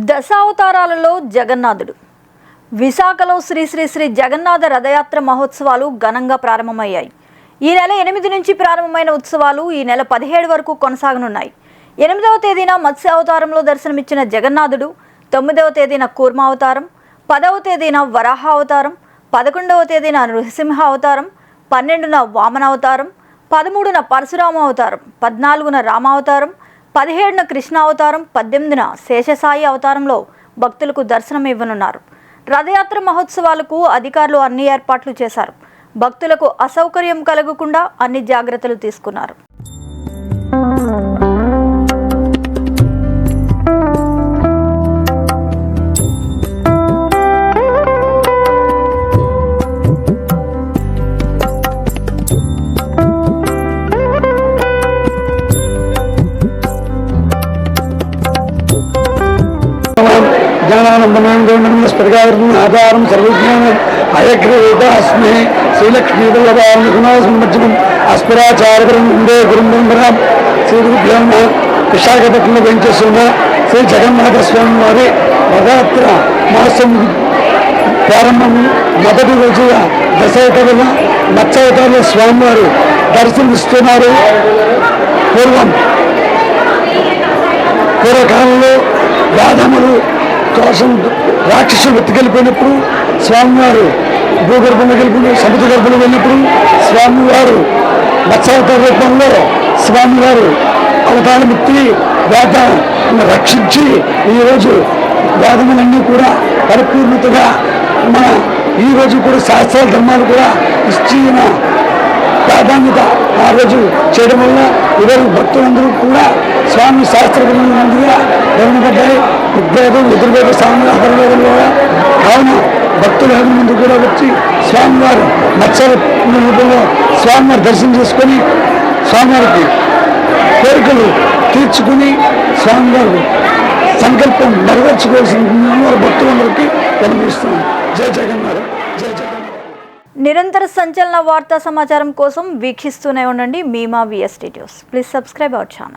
దశావతారాలలో జగన్నాథుడు. విశాఖలో శ్రీ శ్రీ శ్రీ జగన్నాథ రథయాత్ర మహోత్సవాలు ఘనంగా ప్రారంభమయ్యాయి. ఈ నెల 8 నుంచి ప్రారంభమైన ఉత్సవాలు ఈ నెల 17 వరకు కొనసాగనున్నాయి. 8వ తేదీన మత్స్య అవతారంలో దర్శనమిచ్చిన జగన్నాథుడు, 9వ తేదీన కూర్మ అవతారం, 10వ తేదీన వరాహ అవతారం, 11వ తేదీన నృసింహ అవతారం, 12న వామన అవతారం, 13న పరశురామ అవతారం, 14న రామావతారం, 17న కృష్ణ అవతారం, 18న శేషసాయి అవతారంలో భక్తులకు దర్శనం ఇవ్వనున్నారు. రథయాత్ర మహోత్సవాలకు అధికారులు అన్ని ఏర్పాట్లు చేశారు. భక్తులకు అసౌకర్యం కలగకుండా అన్ని జాగ్రత్తలు తీసుకున్నారు. ఆధారం సర్వజ్ఞానం అయగ్రవేదాస్మే శ్రీలక్ష్మీవల్లభామర్జనం అస్మిరాచార్యపురం ఉండే గురుంబరం శ్రీగురుభ్యం విశాఖపట్నంలో వెంచేస్తున్న శ్రీ జగన్నాథ స్వామి వారి రథయాత్ర మహోత్సవం ప్రారంభం మొదటి రోజుగా దశావతారాల మత్స్యావతారాల స్వామివారు దర్శనమిస్తున్నారు. పూర్వకాలంలో యాదములు కోసం రాక్షసులు వెతికెళ్ళిపోయినప్పుడు స్వామివారు భూగర్భంలో వెళ్ళిపోయి సముద్ర గర్భంలో వెళ్ళినప్పుడు స్వామివారు మత్స్యావతార రూపంలో స్వామివారు అవతారం ఎత్తి వేదాన్ని రక్షించి ఈరోజు వేదములన్నీ కూడా పరిపూర్ణతగా మన ఈరోజు కూడా శాస్త్రాల ధర్మాలు కూడా ఇచ్చిన ప్రాధాన్యత ఆ రోజు చేయడం వల్ల ఈరోజు భక్తులందరూ కూడా స్వామి శాస్త్రపరంగా గమనపడ్డాయి. ఋగ్వేదం ఎదుర్వేద స్వామి అపరవేదంలో కావున భక్తుల ముందు కూడా వచ్చి స్వామివారు మత్స్య రూపంలో స్వామివారి దర్శనం చేసుకొని స్వామివారికి కోరికలు తీర్చుకుని స్వామివారు సంకల్పం నెరవేర్చుకోవాల్సిన భక్తులందరికీ కనిపిస్తున్నాం. జయ జగన్నాథ్, జయ జగన్నాథ్. నిరంతర సంచలన వార్తా సమాచారం కోసం వీక్షిస్తూనే ఉండండి మీమా VST news. Please subscribe our channel.